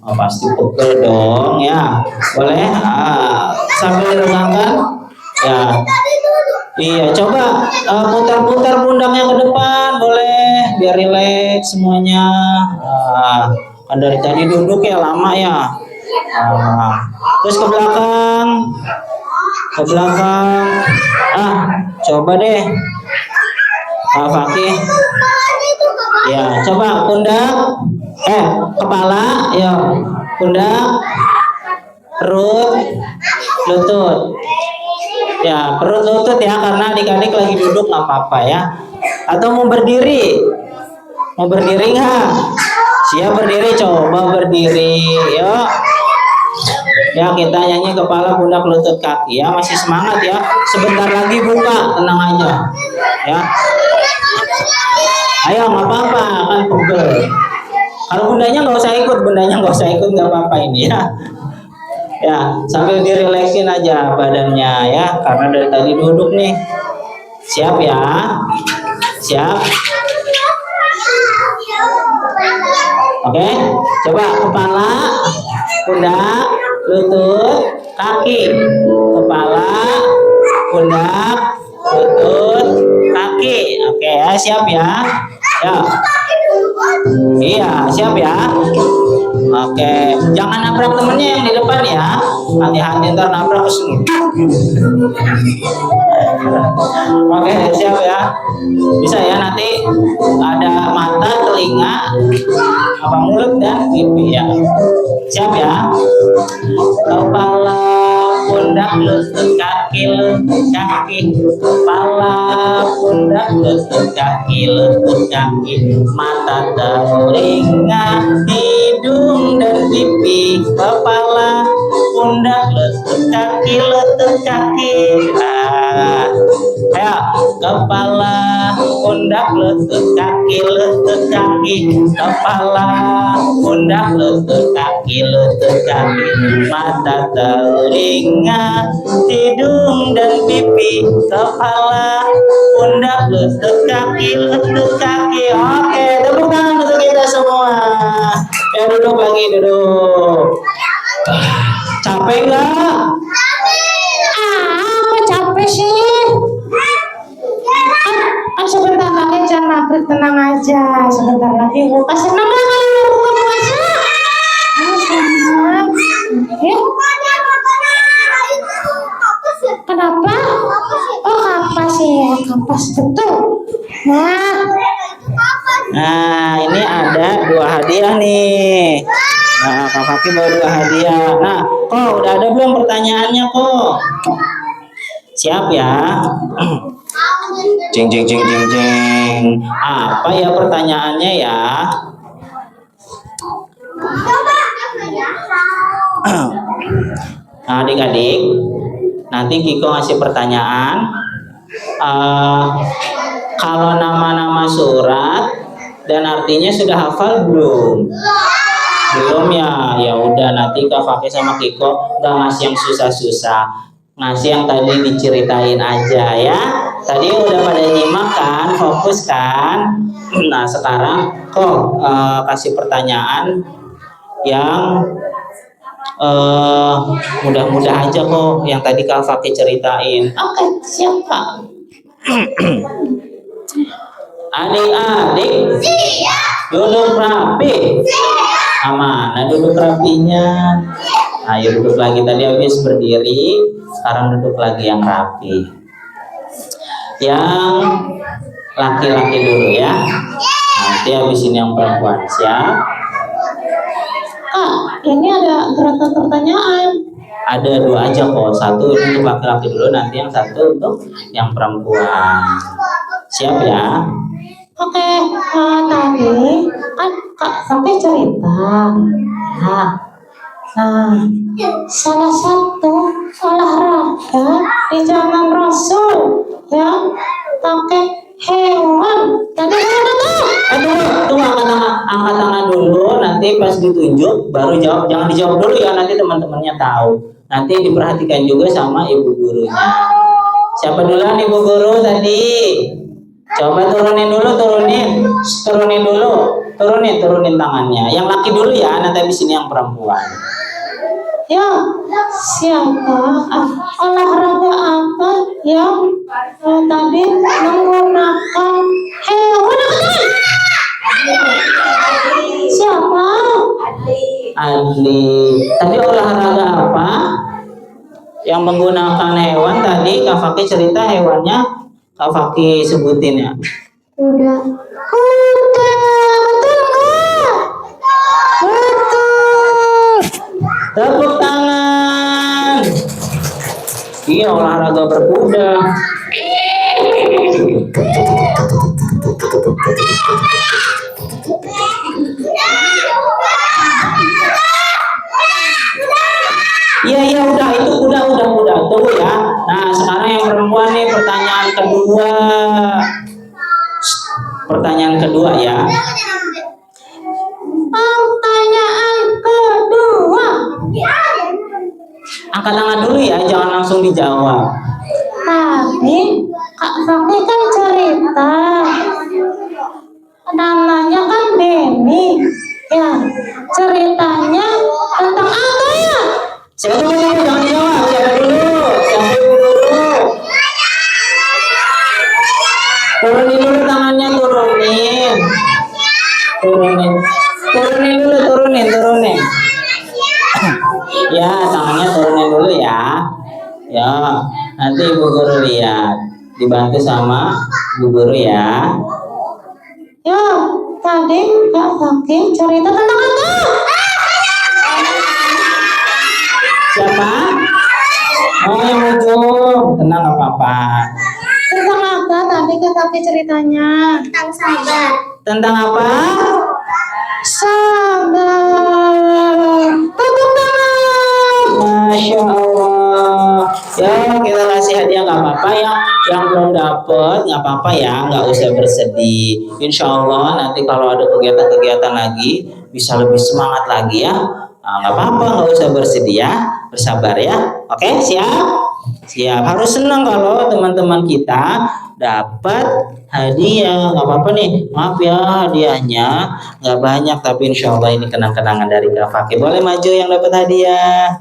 Pasti pegel dong ya. Boleh? Sambil diregangkan. Ya. Iya, coba putar-putar pundaknya ke depan, boleh, biar rileks semuanya. Kan dari tadi duduk ya lama ya. Terus ke belakang. Coba deh. Pak Fakih. Ya, coba pundak, kepala, ya, pundak, perut, lutut. Ya, perut lutut ya, karena adik-adik lagi duduk nggak apa-apa ya. Atau mau berdiri nggak? Siap berdiri, coba berdiri, yuk. Ya, kita nyanyi kepala, pundak, lutut, kaki ya. Masih semangat ya. Sebentar lagi buka, tenang aja. Ya. Ayo, nggak apa-apa, kan pegel. Kalau bundanya nggak usah ikut, nggak apa-apa ini ya. Ya, sambil direleksin aja badannya ya, karena dari tadi duduk nih. Siap ya? Siap? Oke, coba kepala, pundak, lutut, kaki. Kepala, pundak, lutut, kaki. Oke ya, siap ya? Ya. Iya, siap ya? Oke, jangan nabrak temennya yang di depan ya. Hati-hati ntar nabrak ke sini. Oke, siap ya? Bisa ya, nanti ada mata, telinga, mulut dan pipi ya. Siap ya? Kepala, pundak, lutut, kaki, kepala, pundak, lutut, kaki, mata, telinga, hidung dan pipi. Kepala, pundak, lutut, kaki. Ayo, kepala, pundak, lutut, kaki. Kepala, pundak, lutut, kaki. Mata, telinga, hidung dan pipi. Kepala, pundak, lutut, kaki. Oke, tepuk tangan untuk kita semua. Ya, duduk lagi, duduk. Capek nggak? Kok capek sih? Kan sebentar lagi jam maghrib, tenang aja. Sebentar lagi buka, senang lah kalau mau buka puasa. Senang. Kenapa? Oh, kapas ya, kapas betul. Nah, Nah, ini ada 2 hadiah nih. Nah, Kak Fakih bawa 2 hadiah. Nah, kok udah ada belum pertanyaannya kok? Siap ya? Jeng jeng jeng jeng jeng. Apa ya pertanyaannya ya? Nah, adik-adik, nanti Kiko ngasih pertanyaan. Kalau nama-nama surat dan artinya sudah hafal belum? Belum ya? Ya udah, nanti Kak Fakih sama Kiko nggak ngasih yang susah-susah, ngasih yang tadi diceritain aja ya. Tadi udah pada nyimak kan, fokus kan? Nah sekarang kok kasih pertanyaan yang mudah-mudah aja kok, yang tadi Kak Fakih ceritain. Oke, siap Kak. Adik-adik, duduk rapi. Mana duduk rapinya? Ayo duduk lagi, tadi habis berdiri, sekarang duduk lagi yang rapi. Yang laki-laki dulu ya. Nanti habis ini yang perempuan, siap? Kak, ini ada gerakan pertanyaan. Ada 2 aja kok, 1 untuk laki-laki dulu, nanti yang 1 untuk yang perempuan. Siap ya? Oke, tadi kan Kak Fakih cerita. Nah, salah satu olahraga di zaman Rasul yang pakai hewan. Tadi apa tuh? Tunggu, angkat tangan dulu, nanti pas ditunjuk baru jawab. Jangan dijawab dulu ya, nanti teman-temannya tahu. Nanti diperhatikan juga sama ibu gurunya. Siapa duluan ibu guru tadi? Coba turunin dulu, turunin tangannya. Yang laki dulu ya, nanti habis ini yang perempuan. Ya, siapa? Olahraga apa yang tadi menggunakan hewan? Siapa? Adli. Tadi olahraga apa? Yang menggunakan hewan tadi Kak Fakih cerita hewannya, Kak Fakih sebutin ya. Kuda, betul nggak? Betul. Tepuk tangan. Iya, olahraga berkuda. Iya udah, itu udah. Tunggu ya. Nah, sekarang yang perempuan nih, pertanyaan kedua. Pertanyaan kedua ya. Pertanyaan kedua. Angkat tangan dulu ya, jangan langsung dijawab. Tadi Kak Fakih kan cerita, namanya kan Benny. Ya, ceritanya tentang apa ya? Siapa dulu? Jangan dijawab. Siapa dulu? Turunin dulu tangannya, turunin. Ya, tangannya turunin dulu ya. Ya, nanti ibu guru lihat. Dibantu sama ibu guru ya. Ya, tadi Kak Fakih cerita tentang apa? Siapa? Oh, yang ujung. Tenang, gak apa-apa. Tentang apa tadi Kak Fakih ceritanya? Tentang sabar. Tentang apa? Sabar. Tepuk tangan. Masya Allah. Ya, kita kasih hadiah nggak apa-apa ya. Yang belum dapet nggak apa-apa ya, nggak usah bersedih. Insya Allah nanti kalau ada kegiatan-kegiatan lagi bisa lebih semangat lagi ya. Nah, nggak apa-apa, nggak usah bersedih ya, bersabar ya. Oke, siap? Siap. Harus senang kalau teman-teman kita dapat hadiah. Nggak apa-apa nih, maaf ya hadiahnya nggak banyak, tapi insya Allah ini kenang-kenangan dari Kak Fakih. Boleh maju yang dapat hadiah.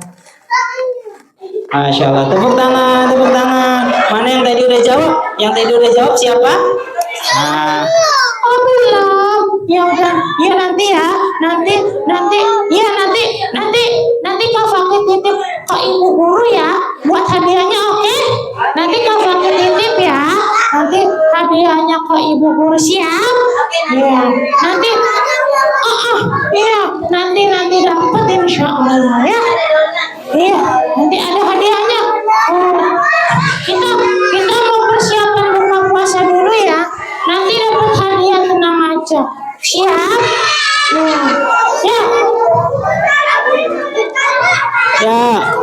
Masya Allah, tepuk tangan. Mana yang tadi udah jawab? Yang tadi udah jawab siapa? Nah, Oh belum. Ya udah. Ya nanti ya. Nanti Kak Fakih titip ke ibu guru ya buat hadiahnya, oke? Nanti Kak Fakih titip ya. Nanti hadiahnya ke ibu guru, siap? Iya. Nanti, iya, nanti dapat insya Allah ya. Iya, nanti ada hadiahnya. Kita mau persiapan buka puasa dulu ya. Nanti dapat hadiah, tenang aja. Siap? Ya. Ya.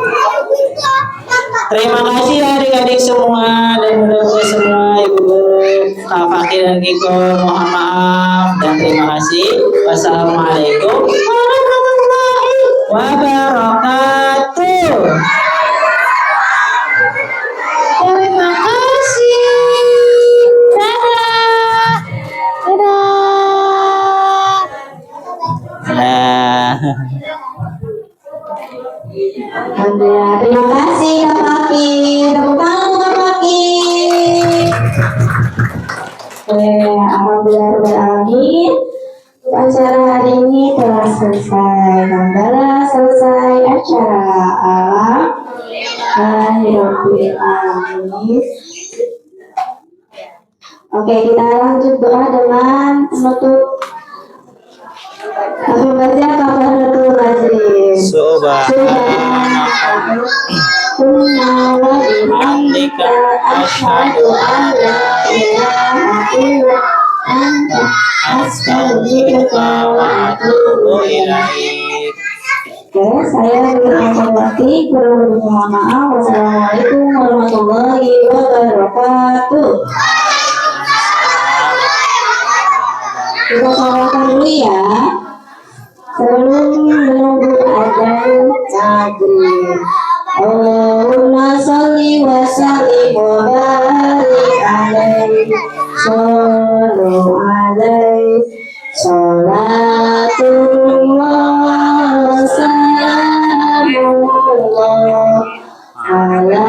Terima kasih ya adik-adik semua dan mudah-mudahan semua ibu guru, Kak Fakir dan Kiko, mohon maaf dan terima kasih. Wassalamualaikum warahmatullahi wabarakatuh. Terima kasih. Dadah. Dadah. Nah. Alhamdulillah, terima kasih Kak Fakir. Tepuk tangan untuk Kak Fakir. Alhamdulillah, acara hari ini telah selesai. Alhamdulillah, selesai acara. Alhamdulillah. Oke, kita lanjut doa dengan penutup. Aku baca kafaratul majlis. Subhanallah wa bihamdika asyhadu an la ilaha illa anta astaghfiruka wa atubu ilaik. Oke, saya Wirahmawati, kurang lebih mohon maaf. Wassalamualaikum warahmatullahi wabarakatuh. Kita salawatan dulu ya sebelum menunggu adzan maghrib. Allahumma sholli wa sallim wa barik alaihi sallu alaihi salatullah wa salamullah ala